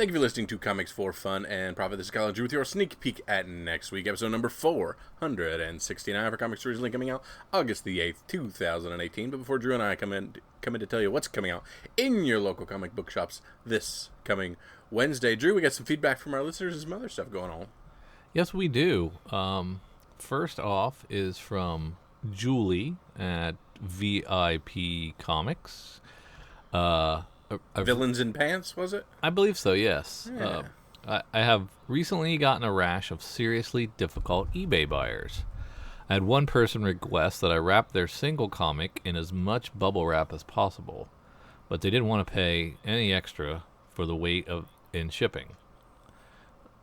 Thank you for listening to Comics for Fun and Profit. This is Kyle Drew with your sneak peek at next week, episode number 469 for Comics originally coming out August the 8th, 2018. But before Drew and I come in to tell you what's coming out in your local comic book shops this coming Wednesday. Drew, we got some feedback from our listeners and some other stuff going on. Yes, we do. First off is from Julie at VIP Comics. Villains in Pants, was it? I believe so, yes. Yeah. I have recently gotten a rash of seriously difficult eBay buyers. I had one person request that I wrap their single comic in as much bubble wrap as possible, but they didn't want to pay any extra for the weight in shipping.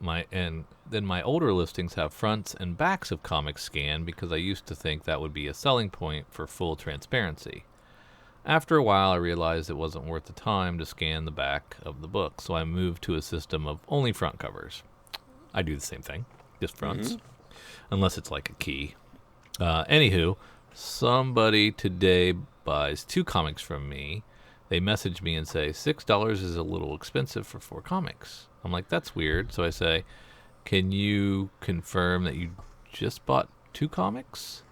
And then my older listings have fronts and backs of comics scanned because I used to think that would be a selling point for full transparency. After a while, I realized it wasn't worth the time to scan the back of the book, so I moved to a system of only front covers. I do the same thing, just fronts, unless it's like a key. Anywho, somebody today buys 2 comics from me. They message me and say, $6 is a little expensive for 4 comics. I'm like, that's weird. So I say, can you confirm that you just bought 2 comics?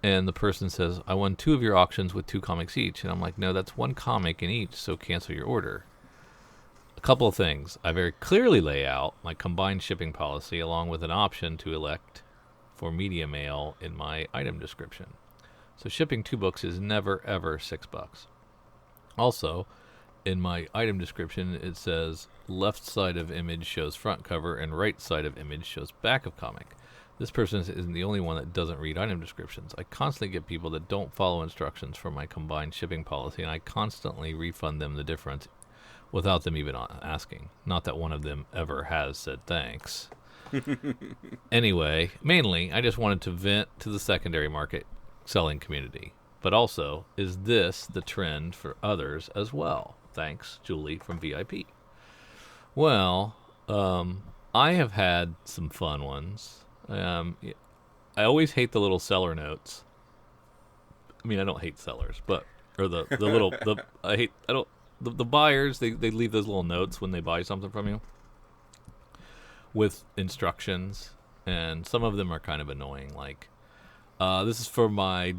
And the person says, I won 2 of your auctions with 2 comics each. And I'm like, no, that's 1 comic in each, so cancel your order. A couple of things. I very clearly lay out my combined shipping policy along with an option to elect for media mail in my item description. So shipping 2 books is never, ever $6. Also, in my item description, it says left side of image shows front cover and right side of image shows back of comic. This person isn't the only one that doesn't read item descriptions. I constantly get people that don't follow instructions for my combined shipping policy, and I constantly refund them the difference without them even asking. Not that one of them ever has said thanks. Anyway, mainly, I just wanted to vent to the secondary market selling community. But also, is this the trend for others as well? Thanks, Julie from VIP. Well, I have had some fun ones. I always hate the little seller notes. I mean, I don't hate sellers, but the buyers. They leave those little notes when they buy something from you with instructions, and some of them are kind of annoying. Like, this is for my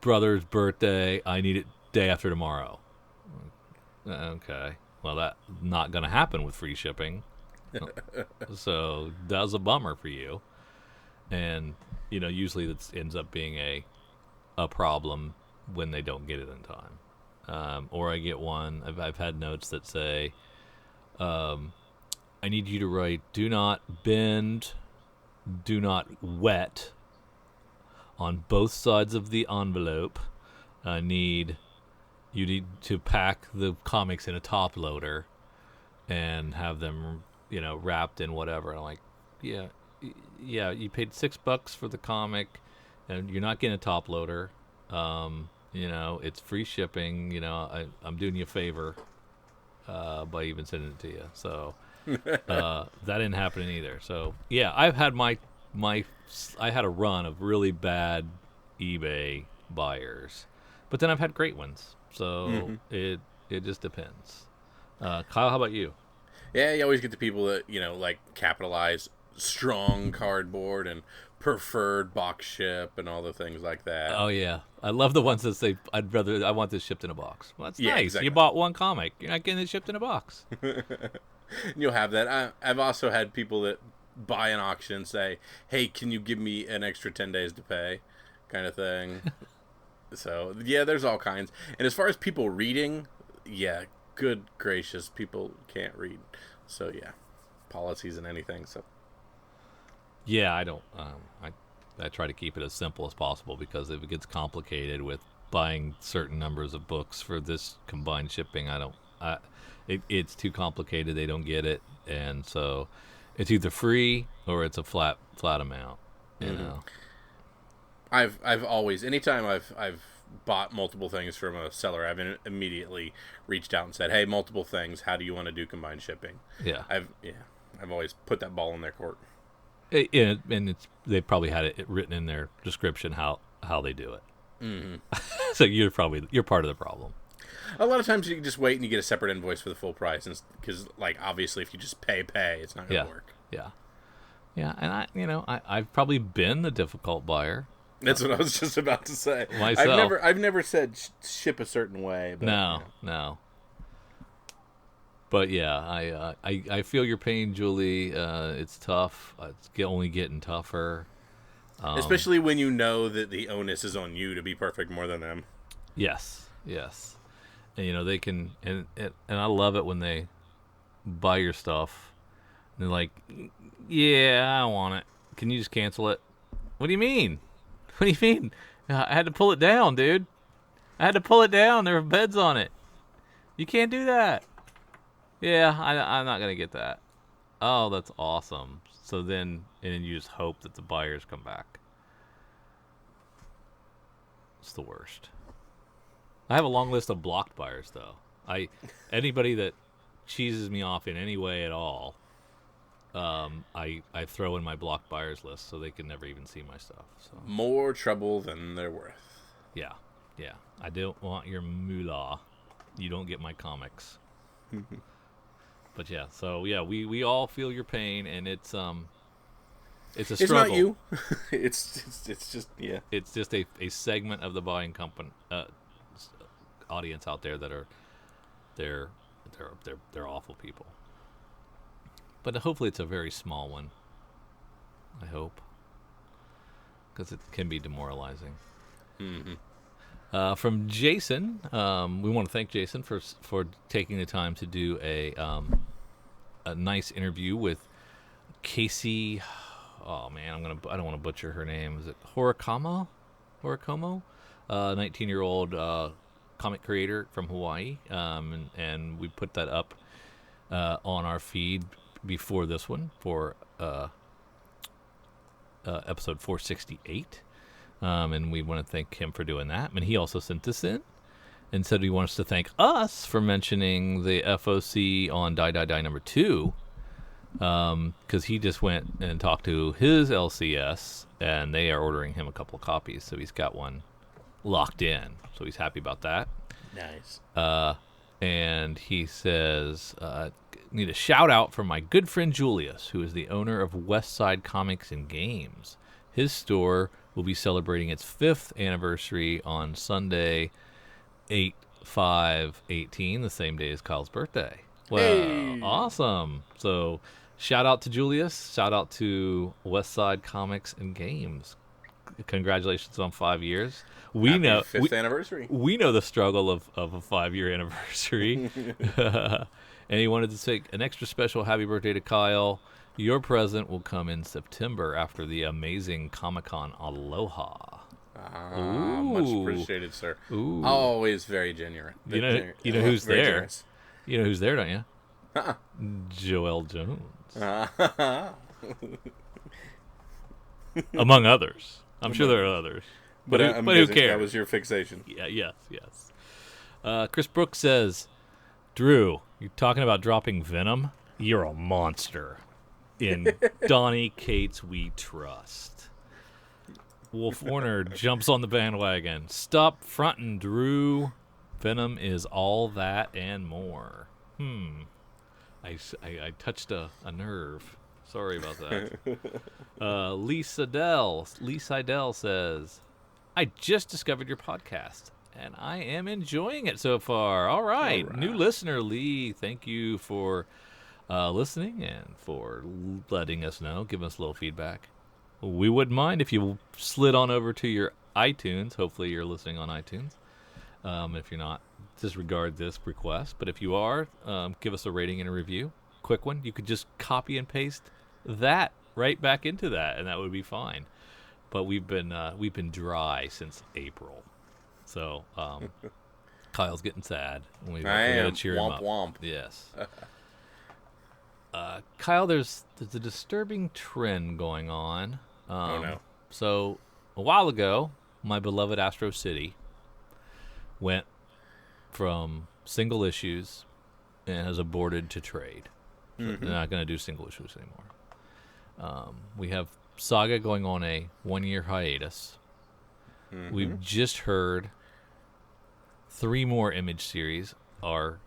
brother's birthday. I need it day after tomorrow. Okay, well, that's not going to happen with free shipping. So that's a bummer for you. And, usually that ends up being a problem when they don't get it in time. Or I get one, I've had notes that say, I need you to write, do not bend, do not wet on both sides of the envelope. You need to pack the comics in a top loader and have them, wrapped in whatever. I'm like, yeah, you paid $6 for the comic, and you're not getting a top loader. It's free shipping. I'm doing you a favor by even sending it to you. So that didn't happen either. So yeah, I've had I had a run of really bad eBay buyers, but then I've had great ones. So it just depends. Kyle, how about you? Yeah, you always get the people that, capitalize strong cardboard and preferred box ship and all the things like that. Oh, yeah. I love the ones that say, I want this shipped in a box. Well, that's nice. Exactly. You bought 1 comic. You're not getting it shipped in a box. You'll have that. I've also had people that buy an auction and say, hey, can you give me an extra 10 days to pay, kind of thing. So, yeah, there's all kinds. And as far as people reading, yeah, good gracious, people can't read. So, yeah, policies and anything. So, yeah, I don't. I try to keep it as simple as possible, because if it gets complicated with buying certain numbers of books for this combined shipping, it's too complicated. They don't get it, and so it's either free or it's a flat amount. You know. I've always, anytime I've bought multiple things from a seller, I've immediately reached out and said, hey, multiple things, how do you want to do combined shipping? Yeah. I've always put that ball in their court. And they probably had it written in their description how they do it. So you're part of the problem. A lot of times you can just wait and you get a separate invoice for the full price, because like obviously if you just pay, it's not going to work. Yeah, and I've probably been the difficult buyer. That's what I was just about to say. Myself. I've never said ship a certain way. But, no. But yeah, I feel your pain, Julie. It's tough. It's only getting tougher. Especially when you know that the onus is on you to be perfect more than them. Yes. And they can, and I love it when they buy your stuff. And they're like, yeah, I want it. Can you just cancel it? What do you mean? What do you mean? I had to pull it down, dude. I had to pull it down. There were beds on it. You can't do that. Yeah, I'm not going to get that. Oh, that's awesome. So then you just hope that the buyers come back. It's the worst. I have a long list of blocked buyers, though. Anybody that cheeses me off in any way at all, I throw in my blocked buyers list so they can never even see my stuff. So more trouble than they're worth. Yeah. I don't want your moolah. You don't get my comics. But yeah, so yeah, we all feel your pain, and it's a struggle. It's not you. it's just It's just a segment of the buying company audience out there that are they're awful people. But hopefully it's a very small one. I hope, because it can be demoralizing. Mm-hmm. From Jason, we want to thank Jason for taking the time to do a nice interview with Casey. Oh man, I don't want to butcher her name. Is it Horikomo? 19-year-old comic creator from Hawaii, and we put that up on our feed before this one for episode 468. And we want to thank him for doing that. And he also sent this in and said he wants to thank us for mentioning the FOC on Die number 2, because he just went and talked to his LCS, and they are ordering him a couple of copies, so he's got one locked in. So he's happy about that. Nice. And he says, need a shout out from my good friend Julius, who is the owner of West Side Comics and Games. His store will be celebrating its 5th anniversary on Sunday, 8/5/18, the same day as Kyle's birthday. Well, hey. Awesome. So shout out to Julius. Shout out to West Side Comics and Games. Congratulations on 5 years. We Happy know 5th anniversary. We know the struggle of a 5-year anniversary. And he wanted to take an extra special happy birthday to Kyle. Your present will come in September after the amazing Comic-Con Aloha. Much appreciated, sir. Ooh. Always very genuine. You know who's there? Generous. You know who's there, don't you? Joel Jones. Among others. I'm sure there are others. But who cares? That was your fixation. Yeah, yes. Chris Brooks says, Drew, you talking about dropping Venom? You're a monster. In Donnie Cates we trust. Wolf Warner jumps on the bandwagon. Stop frontin', Drew. Venom is all that and more. I touched a nerve. Sorry about that. Lee Seidel says, I just discovered your podcast, and I am enjoying it so far. All right. New listener, Lee. Thank you for listening and for letting us know, giving us a little feedback. We wouldn't mind if you slid on over to your iTunes. Hopefully you're listening on iTunes. If you're not, disregard this request. But if you are, give us a rating and a review. Quick one. You could just copy and paste that right back into that, and that would be fine. But we've been dry since April, so Kyle's getting sad. We gotta cheer him up. Womp. Yes. Kyle, there's a disturbing trend going on. Oh no! So a while ago, my beloved Astro City went from single issues and has aborted to trade. So they're not going to do single issues anymore. We have Saga going on a 1-year hiatus. We've just heard 3 more Image series are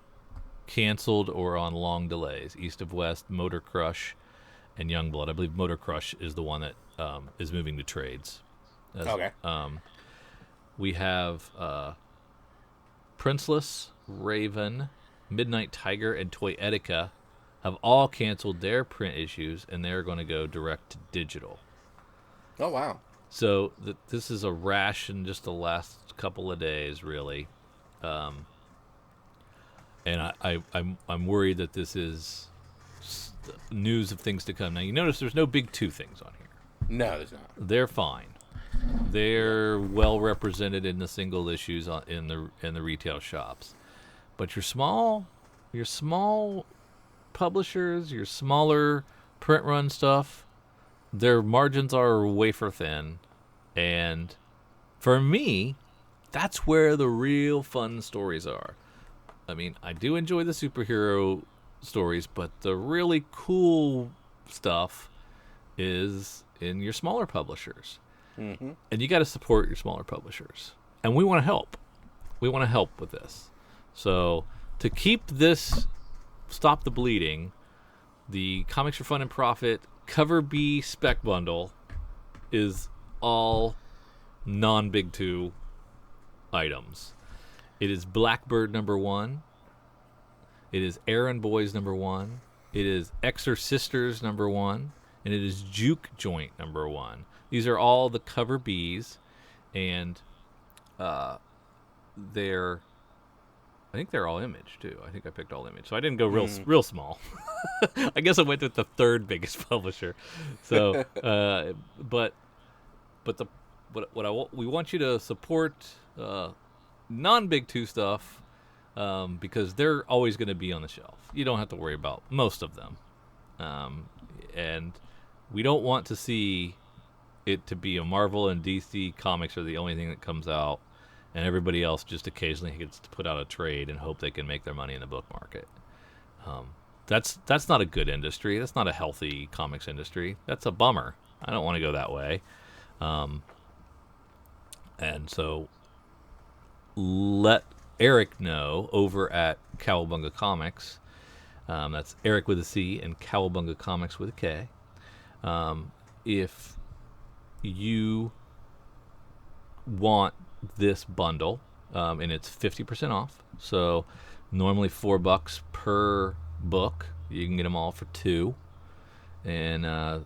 canceled or on long delays. East of West, Motor Crush, and Youngblood. I believe Motor Crush is the one that is moving to trades. Okay. We have Princeless, Raven, Midnight Tiger, and Toyetica have all canceled their print issues, and they're going to go direct to digital. Oh, wow. So this is a rash in just the last couple of days, really. And I'm worried that this is news of things to come. Now, you notice there's no big 2 things on here. No, there's not. They're fine. They're well represented in the single issues in the retail shops. But your small publishers, your smaller print run stuff, their margins are wafer thin. And for me, that's where the real fun stories are. I mean, I do enjoy the superhero stories, but the really cool stuff is in your smaller publishers. Mm-hmm. And you got to support your smaller publishers. And we want to help. We want to help with this. So to keep this, stop the bleeding, the Comics for Fun and Profit Cover B spec bundle is all non-Big 2 items. It is Blackbird #1. It is Errand Boys #1. It is Exorcisters #1. And it is Juke Joint #1. These are all the cover Bs, and I think they're all Image too. I think I picked all Image, so I didn't go real small. I guess I went with the 3rd biggest publisher. So, we want you to support non-Big 2 stuff because they're always going to be on the shelf. You don't have to worry about most of them, and we don't want to see it to be a Marvel and DC comics are the only thing that comes out, and everybody else just occasionally gets to put out a trade and hope they can make their money in the book market. That's not a good industry. That's not a healthy comics industry. That's a bummer. I don't want to go that way. And so let Eric know over at Cowabunga Comics. That's Eric with a C and Cowabunga Comics with a K. If you want this bundle, and it's 50% off. So normally $4 per book. You can get them all for $2, and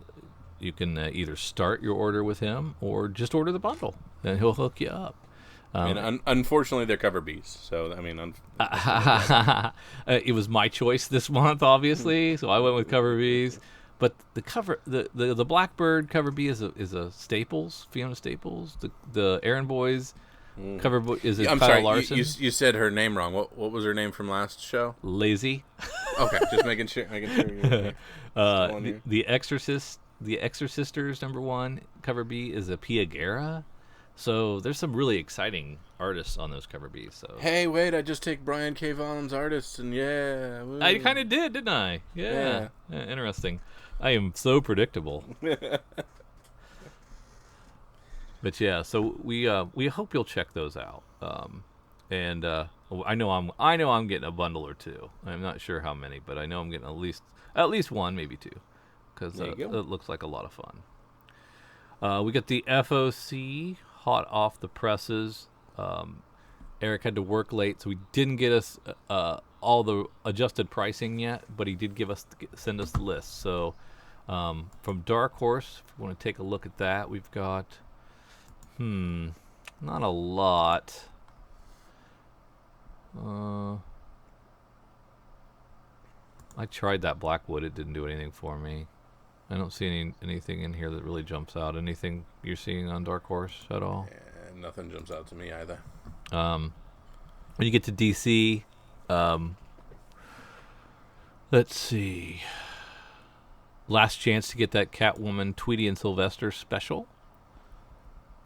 you can either start your order with him or just order the bundle, and he'll hook you up. I mean, unfortunately, they're cover Bs. So I mean, it was my choice this month, obviously. So I went with cover Bs. But the Blackbird cover B is a Staples, Fiona Staples. The Errand Boys cover is I'm Kyle sorry, Larson. you said her name wrong. What was her name from last show? Lazy. Okay, just making sure. The Exorcist, the Exorcisters #1 cover B is a Pia Guerra. So there's some really exciting artists on those cover Bs. So hey, wait! I just take Brian K. Vaughan's artists, and yeah, woo. I kind of did, didn't I? Yeah. Interesting. I am so predictable. But yeah, so we hope you'll check those out. And I know I'm getting a bundle or 2. I'm not sure how many, but I know I'm getting at least 1, maybe 2, because it looks like a lot of fun. We got the FOC hot off the presses. Eric had to work late, so he didn't get us all the adjusted pricing yet, but he did send us the list. So from Dark Horse, if you want to take a look at that, we've got not a lot. I tried that Blackwood. It didn't do anything for me. I don't see anything in here that really jumps out. Anything you're seeing on Dark Horse at all? Yeah, nothing jumps out to me either. When you get to DC, let's see. Last chance to get that Catwoman, Tweety and Sylvester special.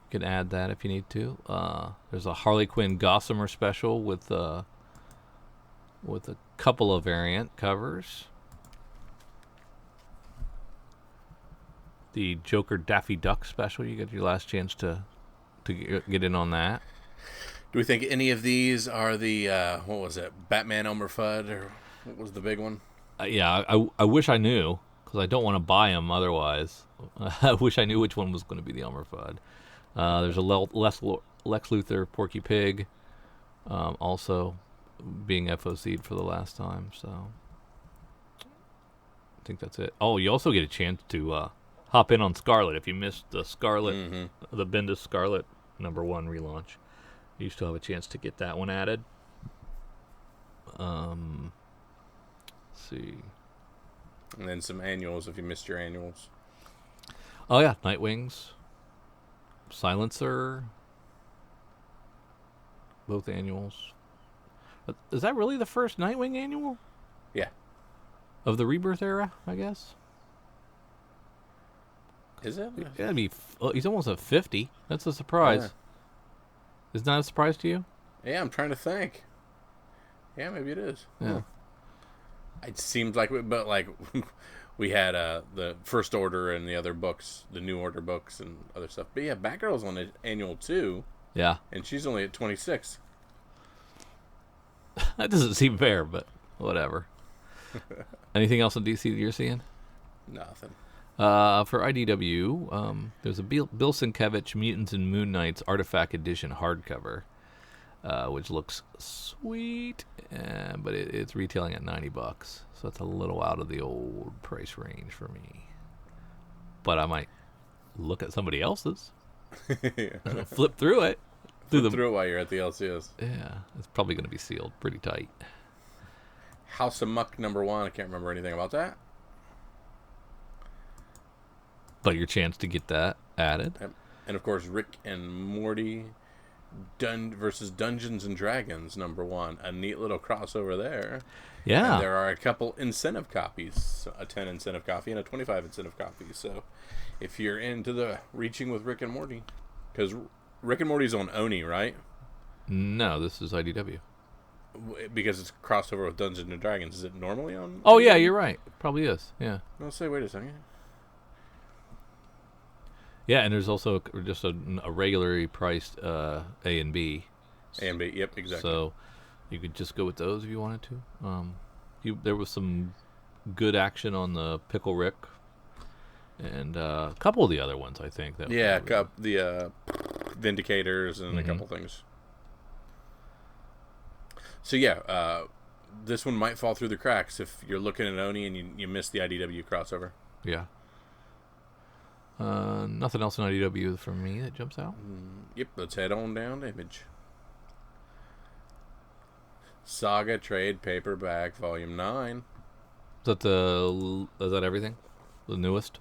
You can add that if you need to. There's a Harley Quinn Gossamer special with a couple of variant covers. The Joker Daffy Duck special. You get your last chance to get in on that. Do we think any of these are the what was it, Batman Elmer Fudd, or what was the big one? Yeah, I wish I knew, because I don't want to buy them otherwise. I wish I knew which one was going to be the Elmer Fudd. There's a Lex Luthor Porky Pig, also being FOC'd for the last time. So I think that's it. Oh, you also get a chance to hop in on Scarlet if you missed the Scarlet, the Bendis Scarlet #1 relaunch. You still have a chance to get that one added. Let's see. And then some annuals if you missed your annuals. Oh yeah, Nightwings, Silencer, both annuals. Is that really the first Nightwing annual? Yeah. Of the Rebirth era, I guess. Is it? Yeah, he's almost at 50. That's a surprise. Yeah. Isn't that a surprise to you? Yeah, I'm trying to think. Yeah, maybe it is. Yeah. It seems like, but like, we had the First Order and the other books, the New Order books and other stuff. But yeah, Batgirl's on an annual too. Yeah. And she's only at 26. That doesn't seem fair, but whatever. Anything else in DC that you're seeing? Nothing. For IDW, there's a Bill Sienkiewicz Mutants and Moon Knights Artifact Edition hardcover, which looks sweet, but it's retailing at $90, so that's a little out of the old price range for me. But I might look at somebody else's, flip through it. Through it while you're at the LCS. Yeah, it's probably going to be sealed pretty tight. House of Muck #1, I can't remember anything about that. But your chance to get that added. Yep. And of course, Rick and Morty versus Dungeons and Dragons #1. A neat little crossover there. Yeah. And there are a couple incentive copies, a 10 incentive copy and a 25 incentive copy. So if you're into the reaching with Rick and Morty, because Rick and Morty's on Oni, right? No, this is IDW. Because it's crossover with Dungeons and Dragons. Is it normally on? Oh, yeah, you're right. It probably is. Yeah. I'll say, wait a second. Yeah, and there's also just a regularly priced A and B. A and B, yep, exactly. So you could just go with those if you wanted to. There was some good action on the Pickle Rick, and a couple of the other ones, I think. The Vindicators and a couple things. So yeah, this one might fall through the cracks if you're looking at Oni and you miss the IDW crossover. Yeah. Nothing else in IDW for me that jumps out. Yep, let's head on down to Image. Saga Trade Paperback Volume 9. Is that everything? The newest?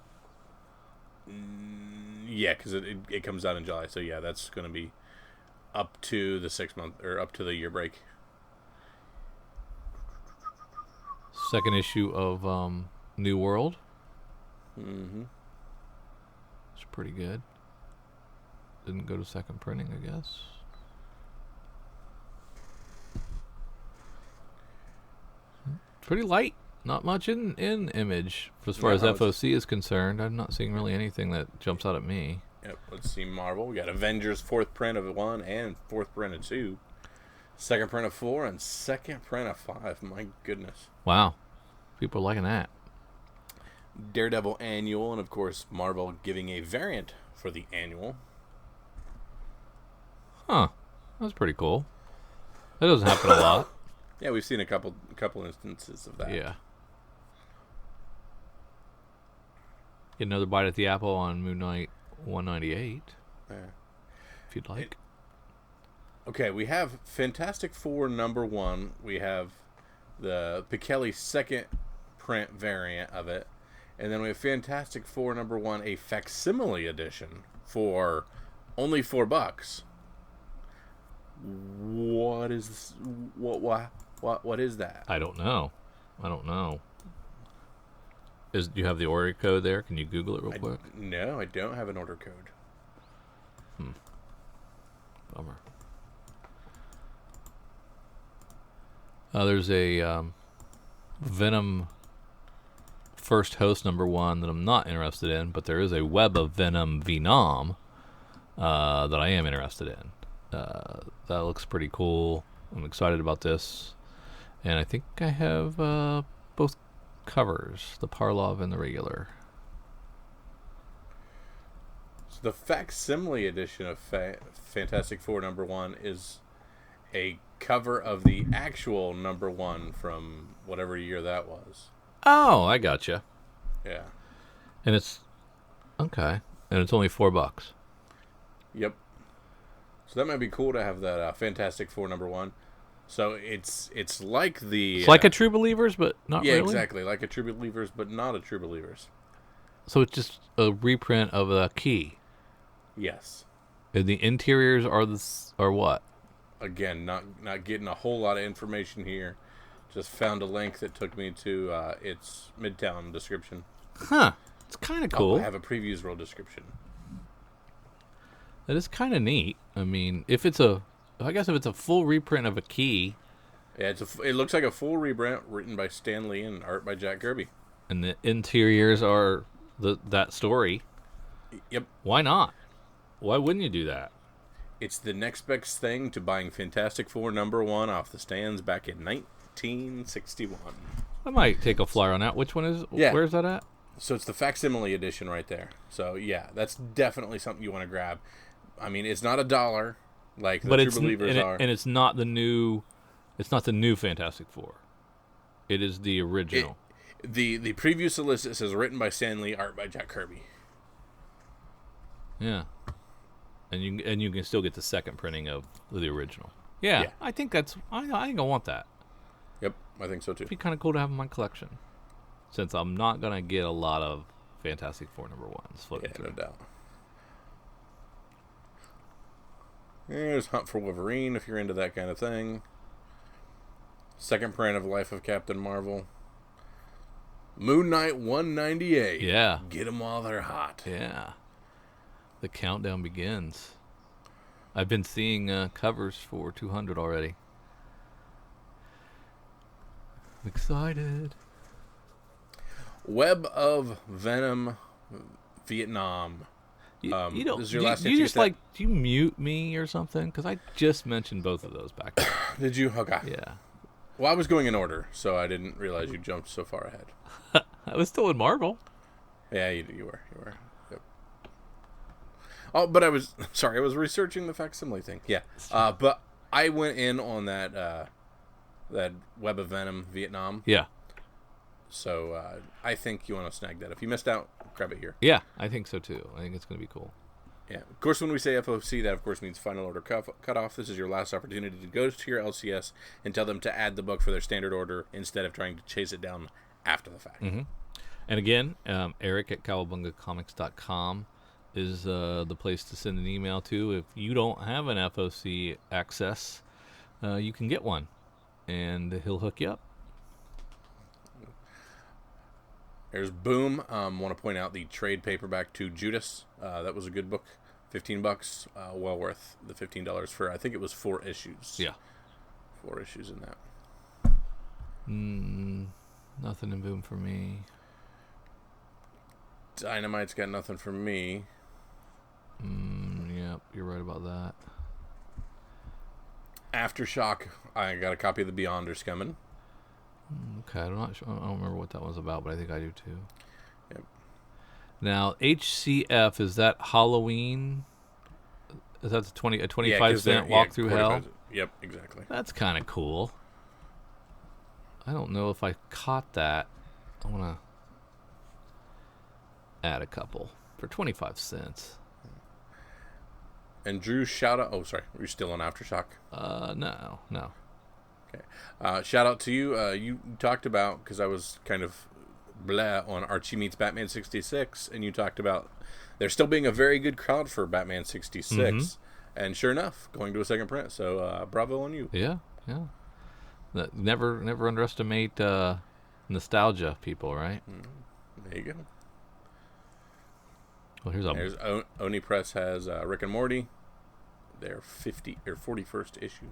Yeah, because it comes out in July. So yeah, that's going to be up to the 6 month or up to the year break. Second issue of New World. Mm-hmm. It's pretty good. Didn't go to second printing, I guess. Pretty light. Not much in Image. As far as FOC is concerned, I'm not seeing really anything that jumps out at me. Yep, let's see Marvel. We got Avengers 4th print of 1 and 4th print of 2. Second print of 4 and second print of 5. My goodness. Wow. People are liking that. Daredevil Annual, and of course Marvel giving a variant for the annual. Huh. That's pretty cool. That doesn't happen a lot. Yeah, we've seen a couple instances of that. Yeah. Get another bite at the apple on Moon Knight 198. Yeah. If you'd like. Okay, we have Fantastic Four #1. We have the Pichelli second print variant of it. And then we have Fantastic Four #1, a facsimile edition for only $4. What is this? What is that? I don't know. Do you have the order code there? Can you Google it real quick? No, I don't have an order code. Bummer. There's a Venom First Host #1 that I'm not interested in, but there is a Web of Venom that I am interested in. That looks pretty cool. I'm excited about this. And I think I have both covers, the Parlov and the regular. So the facsimile edition of Fantastic Four #1 is a cover of the actual #1 from whatever year that was. Oh, I gotcha. Yeah. And it's okay. And it's only $4. Yep. So that might be cool to have that Fantastic Four #1. So it's like the... It's like a True Believers, but not yeah, really? Yeah, exactly. Like a True Believers, but not a True Believers. So it's just a reprint of a key. Yes. And the interiors are what? Again, not getting a whole lot of information here. Just found a link that took me to its Midtown description. Huh. It's kind of cool. I have a previews roll description. That is kind of neat. I mean, if it's a full reprint of a key. Yeah, it looks like a full reprint written by Stan Lee and art by Jack Kirby. And the interiors are that story. Yep. Why not? Why wouldn't you do that? It's the next best thing to buying Fantastic Four #1 off the stands back in 1961. I might take a flyer on that. Which one is? Yeah. Where's that at? So it's the facsimile edition right there. So yeah, that's definitely something you want to grab. I mean, it's not $1 like the True Believers are, and it's not the new. It's not the new Fantastic Four. It is the original. The preview solicit says written by Stan Lee, art by Jack Kirby. Yeah. And you can still get the second printing of the original. Yeah. I think I think I want that. Yep, I think so too. It'd be kind of cool to have in my collection, since I'm not gonna get a lot of Fantastic Four #1s floating through. No doubt. There's Hunt for Wolverine if you're into that kind of thing. Second print of Life of Captain Marvel. Moon Knight 198. Yeah. Get them while they're hot. Yeah. The countdown begins. I've been seeing covers for 200 already. I'm excited. Web of Venom, Vietnam. You don't. This is your last you just do you mute me or something? Because I just mentioned both of those back there. Did you? Okay. Yeah. Well, I was going in order, so I didn't realize you jumped so far ahead. I was still in Marvel. Yeah, you were. Yep. Oh, but I was researching the facsimile thing. Yeah. But I went in on that Web of Venom Vietnam. Yeah. So I think you want to snag that. If you missed out, grab it here. Yeah, I think so too. I think it's going to be cool. Yeah. Of course, when we say FOC, that of course means final order cutoff. This is your last opportunity to go to your LCS and tell them to add the book for their standard order instead of trying to chase it down after the fact. Mm-hmm. And again, Eric at cowabungacomics.com is the place to send an email to. If you don't have an FOC access, you can get one, and he'll hook you up. There's Boom. Want to point out the trade paperback to Judas. That was a good book. $15. Well worth the $15 for, I think it was 4 issues. Yeah. 4 issues in that. Nothing in Boom for me. Dynamite's got nothing for me. Yep, you're right about that. Aftershock. I got a copy of the Beyonders coming. Okay, I'm not sure. I don't remember what that was about, but I think I do too. Yep. Now, HCF, is that Halloween? Is that a 25-cent walk through hell? Yep, exactly. That's kind of cool. I don't know if I caught that. I want to add a couple for 25 cents. And Drew, shout out. Oh, sorry. Were you still on Aftershock? No. Okay. Shout out to you. You talked about, because I was kind of blah on Archie Meets Batman 66, and you talked about there still being a very good crowd for Batman 66. Mm-hmm. And sure enough, going to a second print. So bravo on you. Yeah. Never underestimate nostalgia, people, right? There you go. Well, there's Oni Press has Rick and Morty, their 41st issue.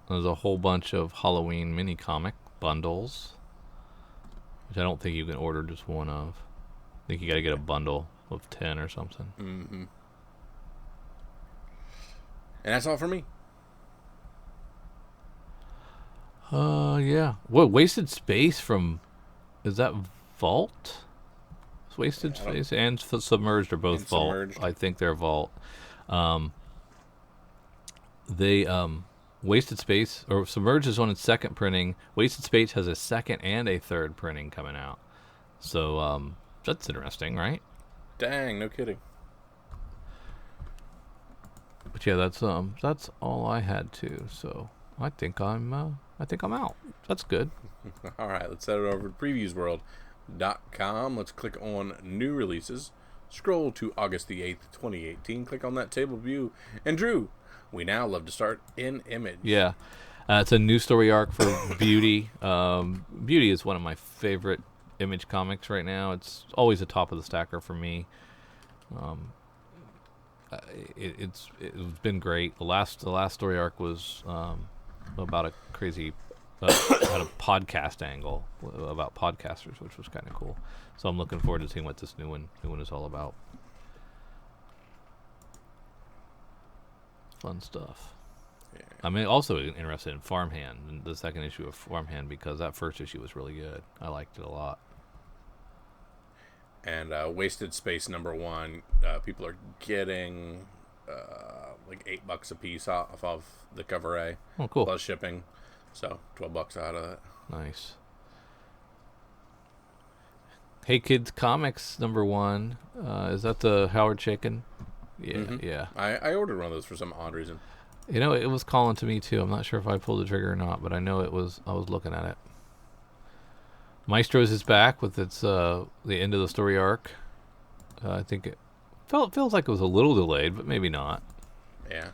There's a whole bunch of Halloween mini comic bundles, which I don't think you can order just one of. I think you got to get a bundle of 10 or something. Mm-hmm. And that's all for me. Yeah. What, Wasted Space from, is that Vault? It's Wasted Space and Submerged are both And Vault. Submerged. I think they're Vault. They Wasted Space or Submerged is on its second printing. Wasted Space has a second and a third printing coming out. So that's interesting, right? Dang, no kidding. But yeah, that's all I had to. So I think I'm out. That's good. All right, let's head over to previewsworld.com. Let's click on new releases. Scroll to August the 8th, 2018. Click on that table view. And Drew, we now love to start in Image. Yeah. It's a new story arc for Beauty. Beauty is one of my favorite Image comics right now. It's always the top of the stacker for me. It's been great. The last story arc was about a crazy had a podcast angle about podcasters, which was kind of cool. So I'm looking forward to seeing what this new one is all about. Fun stuff. Yeah. I'm also interested in Farmhand, the second issue of Farmhand, because that first issue was really good. I liked it a lot. And Wasted Space #1, people are getting like $8 a piece off of the cover A. Oh, cool. Plus shipping. So $12 out of it. Nice. Hey Kids Comics #1. Is that the Howard Chaykin? Yeah, yeah. I ordered one of those for some odd reason. You know, it was calling to me too. I'm not sure if I pulled the trigger or not, but I know I was looking at it. Maestro's is back with its the end of the story arc. I think it feels like it was a little delayed, but maybe not. Yeah.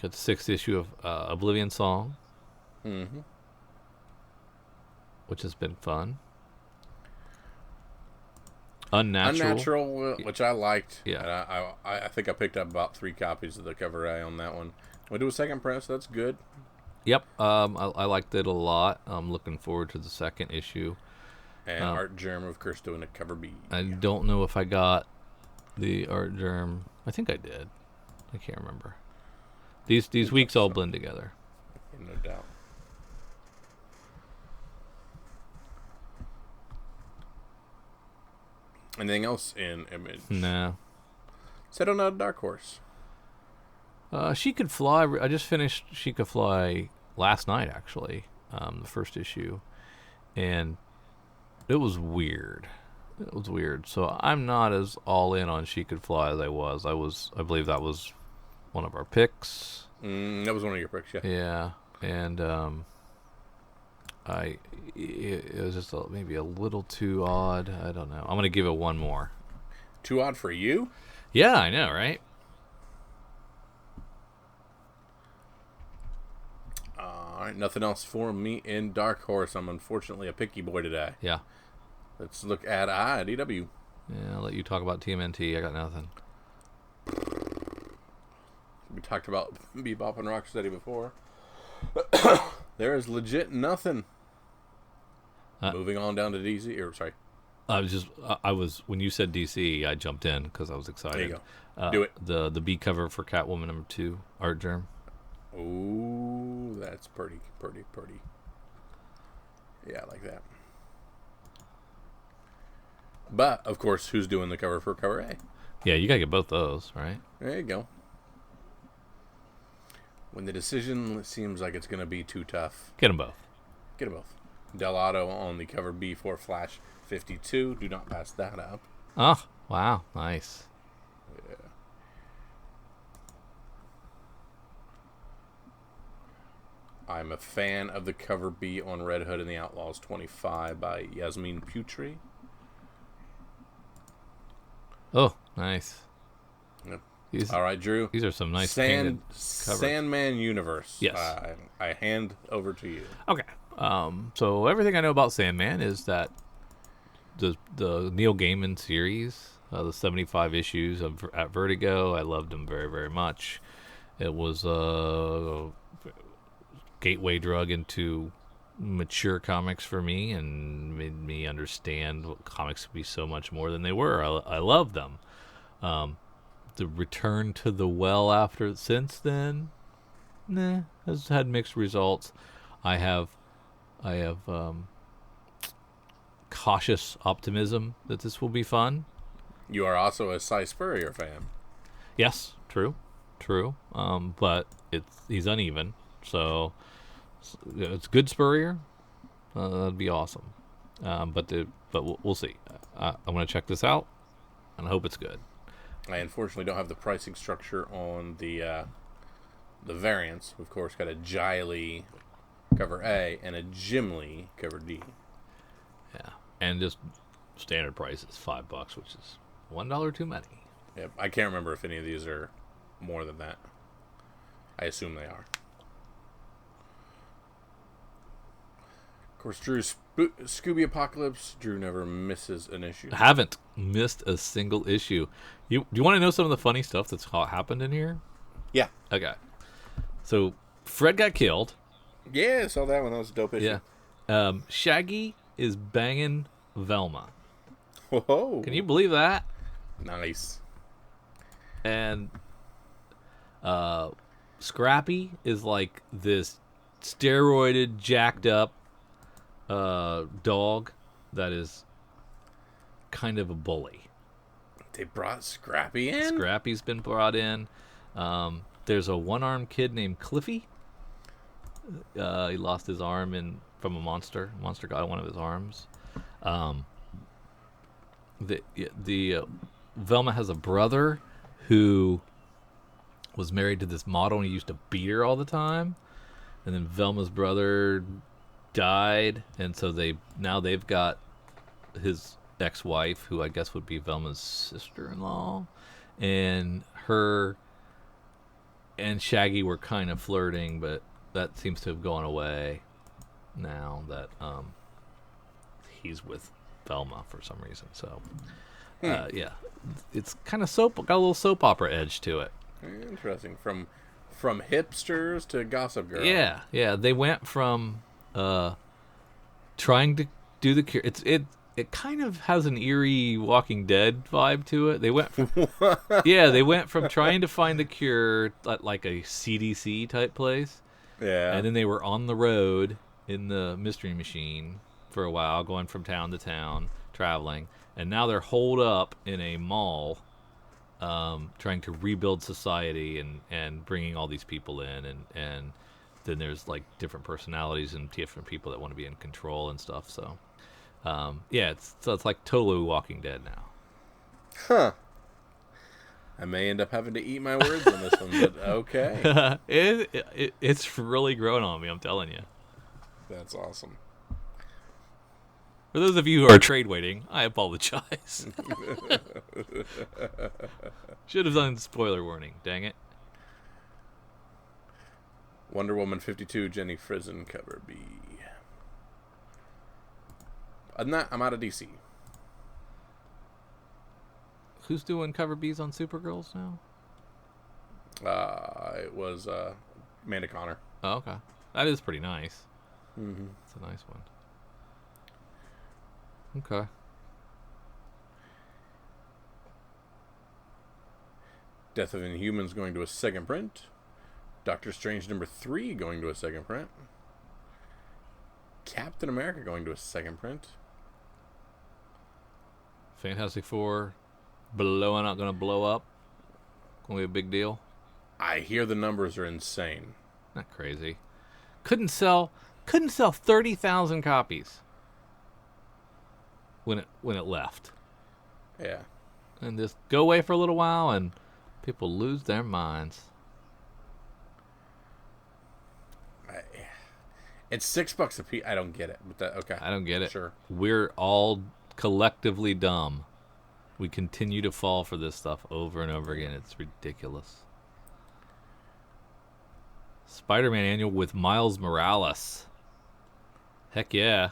Got the 6th issue of Oblivion Song, which has been fun. Unnatural, which I liked. Yeah. And I think I picked up about 3 copies of the cover A on that one. We'll do a second print, so that's good. Yep. I liked it a lot. I'm looking forward to the second issue. And Art Germ, of course, doing a cover B. I don't know if I got the Art Germ. I think I did. I can't remember. These weeks all blend together. No doubt. Anything else in Image? Nah. Set on a Dark Horse. She Could Fly. I just finished She Could Fly last night, actually. The first issue. And it was weird. So I'm not as all in on She Could Fly as I was. I believe that was one of our picks. That was one of your picks, yeah. Yeah. And it was just maybe a little too odd. I don't know. I'm going to give it one more. Too odd for you? Yeah, I know, right? All right, nothing else for me in Dark Horse. I'm unfortunately a picky boy today. Yeah. Let's look at IDW. Yeah, I'll let you talk about TMNT. I got nothing. We talked about Bebop and Rocksteady before. There is legit nothing. Moving on down to DC. Sorry. I was when you said DC, I jumped in because I was excited. There you go. Do it. The B cover for Catwoman #2, Art Germ. Ooh, that's pretty. Yeah, I like that. But, of course, who's doing the cover for cover A? Yeah, you gotta get both those, right? There you go. When the decision seems like it's going to be too tough, Get them both. get them both. Delato on the cover B for Flash 52. Do not pass that up. Oh, wow. Nice. Yeah. I'm a fan of the cover B on Red Hood and the Outlaws 25 by Yasmin Putri. Oh, nice. Yep. These, All right, Drew. these are some nice painted covers. Sandman Universe. Yes. I hand over to you. Okay. So everything I know about Sandman is that the Neil Gaiman series, the 75 issues at Vertigo, I loved them very, very much. It was a gateway drug into mature comics for me and made me understand what comics could be so much more than they were. I love them. the return to the well since then, has had mixed results. I have cautious optimism that this will be fun. You are also a Cy Spurrier fan. Yes, true. But he's uneven, so it's good Spurrier. That'd be awesome. But we'll see. I'm gonna check this out, and I hope it's good. I unfortunately don't have the pricing structure on the variants. Of course, got a Giley cover A and a Gimli cover D. Yeah, and just standard price is $5, which is $1 too many. Yep, I can't remember if any of these are more than that. I assume they are. Of course, Drew's Scooby Apocalypse. Drew never misses an issue. I haven't missed a single issue. Do you want to know some of the funny stuff that's happened in here? Yeah. Okay. So Fred got killed. Yeah, I saw that one. That was a dope issue. Yeah. Shaggy is banging Velma. Whoa. Can you believe that? Nice. And Scrappy is like this steroided, jacked up dog that is kind of a bully. They brought Scrappy in? Scrappy's been brought in. There's a one-armed kid named Cliffy. He lost his arm from a monster. Monster got one of his arms. The Velma has a brother who was married to this model, and he used to beat her all the time. And then Velma's brother died, and so they've got his ex-wife, who I guess would be Velma's sister-in-law, and her and Shaggy were kind of flirting, but that seems to have gone away now that he's with Velma for some reason. So yeah, it's kind of got a little soap opera edge to it. Interesting. From hipsters to Gossip Girl. Yeah. They went from trying to do the cure. It kind of has an eerie Walking Dead vibe to it. They went from trying to find the cure at like a CDC type place. Yeah. And then they were on the road in the Mystery Machine for a while, going from town to town, traveling. And now they're holed up in a mall, trying to rebuild society and bringing all these people in. And then there's like different personalities and different people that want to be in control and stuff. So, it's like totally Walking Dead now. Huh. I may end up having to eat my words on this one, but okay. It's really grown on me, I'm telling you. That's awesome. For those of you who are trade waiting, I apologize. Should have done spoiler warning, dang it. Wonder Woman 52, Jenny Frison, cover B. I'm out of DC. Who's doing cover Bs on Supergirls now? It was Amanda Connor. Oh, okay. That is pretty nice. Mm-hmm. It's a nice one. Okay. Death of Inhumans going to a second print. Doctor Strange #3 going to a second print. Captain America going to a second print. Fantastic Four gonna blow up. Gonna be a big deal. I hear the numbers are insane. Not crazy. Couldn't sell 30,000 copies when it left. Yeah. And just go away for a little while and people lose their minds. It's $6 a piece. I don't get it. But okay. I don't get it. Sure. We're all collectively dumb. We continue to fall for this stuff over and over again. It's ridiculous. Spider-Man annual with Miles Morales. Heck yeah.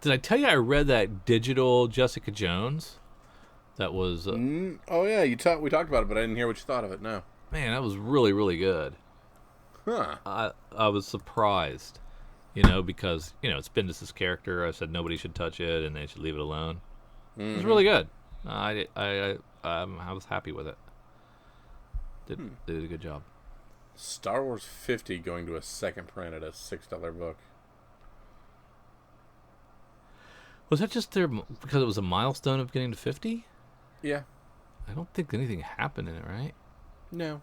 Did I tell you I read that digital Jessica Jones? That was... oh, yeah. We talked about it, but I didn't hear what you thought of it. No. Man, that was really, really good. Huh. I was surprised. because it's Bendis' character. I said nobody should touch it and they should leave it alone. Mm-hmm. It was really good. I was happy with it. They did a good job. Star Wars 50 going to a second print at a $6 book. Was that just because it was a milestone of getting to 50? Yeah. I don't think anything happened in it, right? No.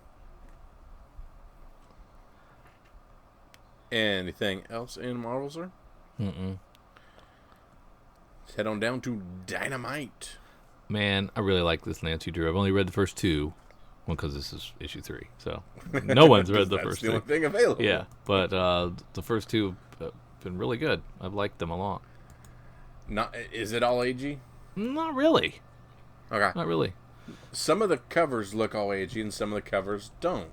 Anything else in Marvel, sir? Mm-mm. Let's head on down to Dynamite. Man, I really like this Nancy Drew. I've only read the first two. Well, because this is issue 3, so no one's read the first two. That's the only thing available. Yeah, but the first two have been really good. I've liked them a lot. Is it all AG? Not really. Okay. Not really. Some of the covers look all AG and some of the covers don't.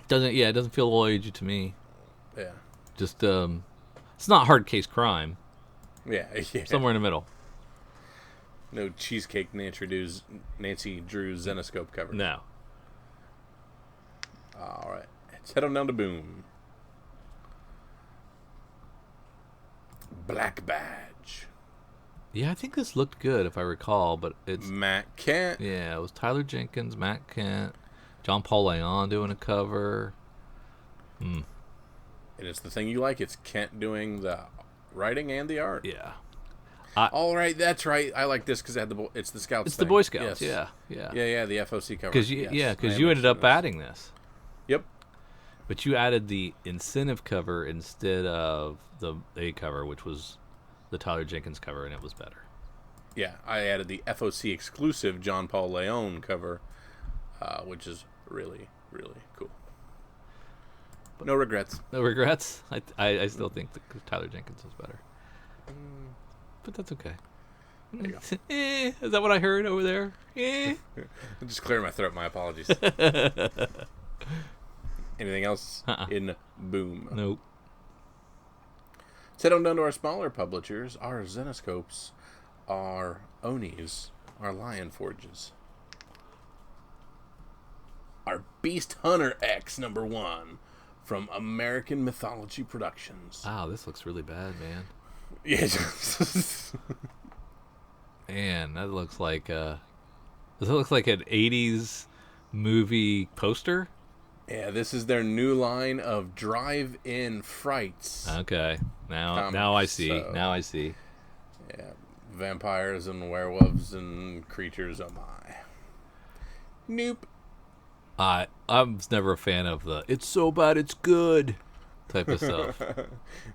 It doesn't feel all agey to me. Yeah. Just it's not hard case crime. Yeah. Somewhere in the middle. No cheesecake Nancy Drew Zenoscope cover. No. All right. Let's head on down to Boom. Black Badge. Yeah, I think this looked good if I recall, but it's Matt Kent. Yeah, it was Tyler Jenkins, Matt Kent, John Paul Leon doing a cover. And it's the thing you like. It's Kent doing the writing and the art. Yeah. All right, that's right. I like this because it's the Scouts. It's thing. the Boy Scouts. Yes. Yeah. The FOC cover. Because you ended up adding this. Yep. But you added the incentive cover instead of the A cover, which was the Tyler Jenkins cover, and it was better. Yeah, I added the FOC exclusive John Paul Leon cover, which is really, really cool. But no regrets. No regrets? I still think that Tyler Jenkins was better. But that's okay. There you go. Is that what I heard over there? I'm just clearing my throat. My apologies. Anything else in Boom? Nope. Let's head on down to our smaller publishers, our Zenoscopes, our Onis, our Lion Forges, our Beast Hunter X #1 from American Mythology Productions. Wow, this looks really bad, man. Yeah. Man, that looks like does it look like an 80s movie poster? Yeah, this is their new line of drive-in frights. Okay. Now I see. So, now I see. Yeah, vampires and werewolves and creatures, oh my. Nope. I was never a fan of the "it's so bad it's good" type of stuff.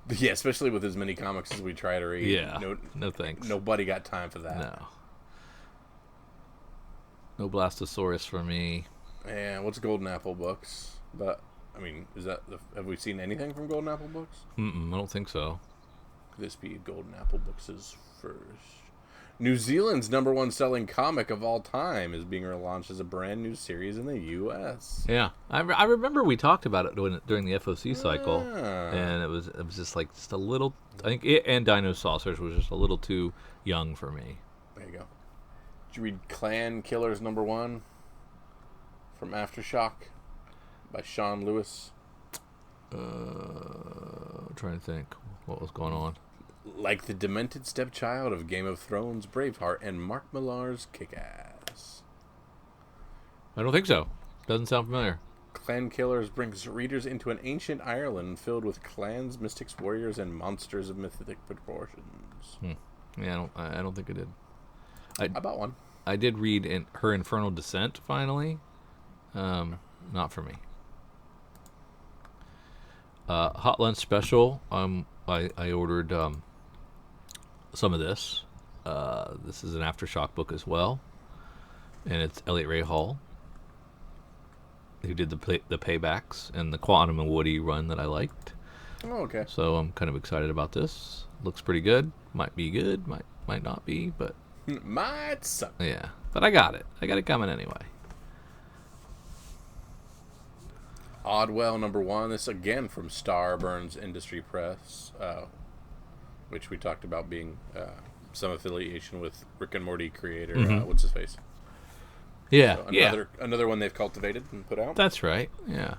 Yeah, especially with as many comics as we try to read. Yeah. No thanks. Nobody got time for that. No Blastosaurus for me. And what's Golden Apple Books? But I mean, have we seen anything from Golden Apple Books? I don't think so. Could this be Golden Apple Books' first? New Zealand's #1 selling comic of all time is being relaunched as a brand new series in the U.S. Yeah, I remember we talked about it during the FOC cycle, and it was just a little. I think it and Dino Saucers was just a little too young for me. There you go. Did you read Clan Killers #1 from Aftershock by Sean Lewis? I'm trying to think what was going on. Like the demented stepchild of Game of Thrones, Braveheart, and Mark Millar's Kick-Ass. I don't think so. Doesn't sound familiar. Clan Killers brings readers into an ancient Ireland filled with clans, mystics, warriors, and monsters of mythic proportions. Yeah, I don't think I did. I bought one. I did read her Infernal Descent finally. Not for me. Hot Lunch Special. I ordered some of this. This is an Aftershock book as well, and it's Elliot Ray Hall, who did the Paybacks and the Quantum and Woody run that I liked. Oh, okay. So I'm kind of excited about this. Looks pretty good. Might be good. Might not be, but might suck. Yeah, but I got it. I got it coming anyway. Oddwell #1. This again from Starburns Industry Press, which we talked about being some affiliation with Rick and Morty creator. What's his face? Yeah, so another one they've cultivated and put out. That's right. Yeah,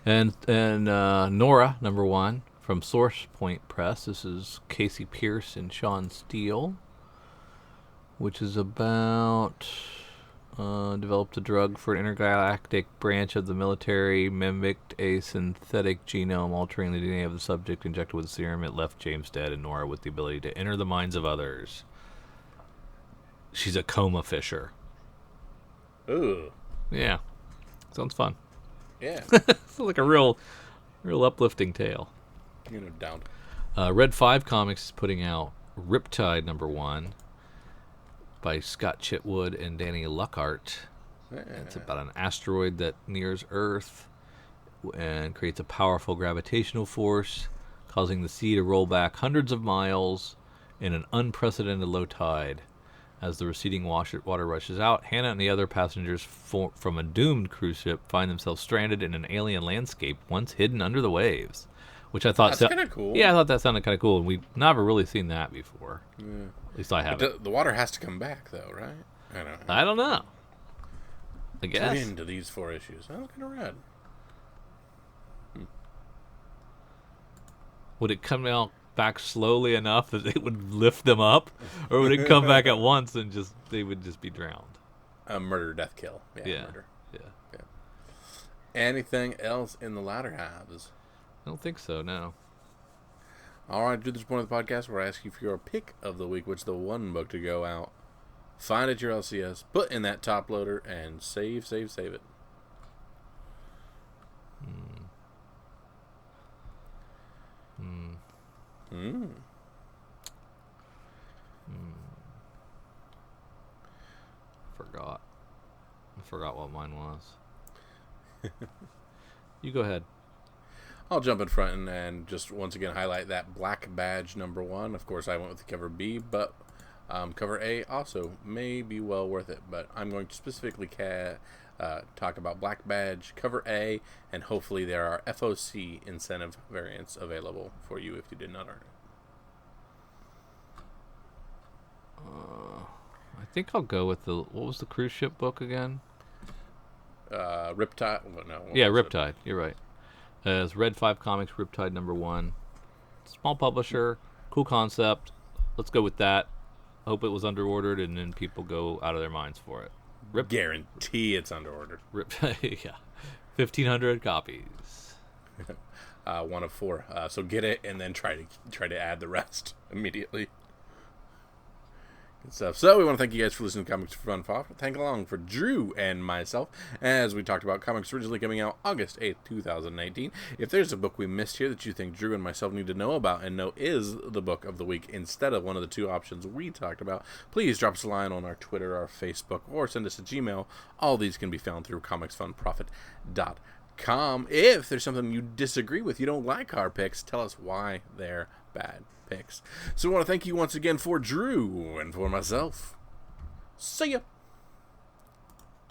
and Nora #1 From Source Point Press, this is Casey Pierce and Sean Steele, which is about developed a drug for an intergalactic branch of the military, mimicked a synthetic genome, altering the DNA of the subject, injected with a serum. It left James dead and Nora with the ability to enter the minds of others. She's a coma fisher. Ooh. Yeah. Sounds fun. Yeah. Sounds like a real uplifting tale. Down. Red 5 Comics is putting out Riptide #1 by Scott Chitwood and Danny Luckart. Yeah. It's about an asteroid that nears Earth and creates a powerful gravitational force, causing the sea to roll back hundreds of miles in an unprecedented low tide. As the receding water rushes out, Hannah and the other passengers from a doomed cruise ship find themselves stranded in an alien landscape once hidden under the waves. Which I thought... That's kind of cool. Yeah, I thought that sounded kind of cool, and we've never really seen that before. Yeah. At least I haven't. The water has to come back, though, right? I don't know. I guess. Tune into these 4 issues. Oh, kind of rad. Would it come out back slowly enough that it would lift them up, or would it come back at once and they would just be drowned? Murder, death, kill. Yeah. Murder. Yeah. Anything else in the latter halves? I don't think so. No. All right, to this point of the podcast where I ask you for your pick of the week, which is the one book to go out, find it at your LCS, put in that top loader, and save it. I forgot what mine was. You go ahead. I'll jump in front and just once again highlight that Black Badge #1. Of course, I went with the cover B, but cover A also may be well worth it. But I'm going to specifically talk about Black Badge, cover A, and hopefully there are FOC incentive variants available for you if you did not earn it. I think I'll go with what was the cruise ship book again? Riptide. Well, no. Yeah, Riptide. You're right. It's Red 5 Comics, Riptide #1. Small publisher, cool concept. Let's go with that. Hope it was underordered, and then people go out of their minds for it. Guarantee it's underordered. Yeah, 1,500 copies. 1 of 4. So get it, and then try to add the rest immediately. Good stuff. So we want to thank you guys for listening to Comics for Fun Fop. Thank along for Drew and myself as we talked about comics originally coming out August 8th, 2019. If there's a book we missed here that you think Drew and myself need to know about and know is the book of the week instead of one of the 2 options we talked about, please drop us a line on our Twitter, our Facebook, or send us a Gmail. All these can be found through comicsfunprofit.com. If there's something you disagree with, you don't like our picks, tell us why they're bad picks. So I want to thank you once again for Drew and for myself. See ya!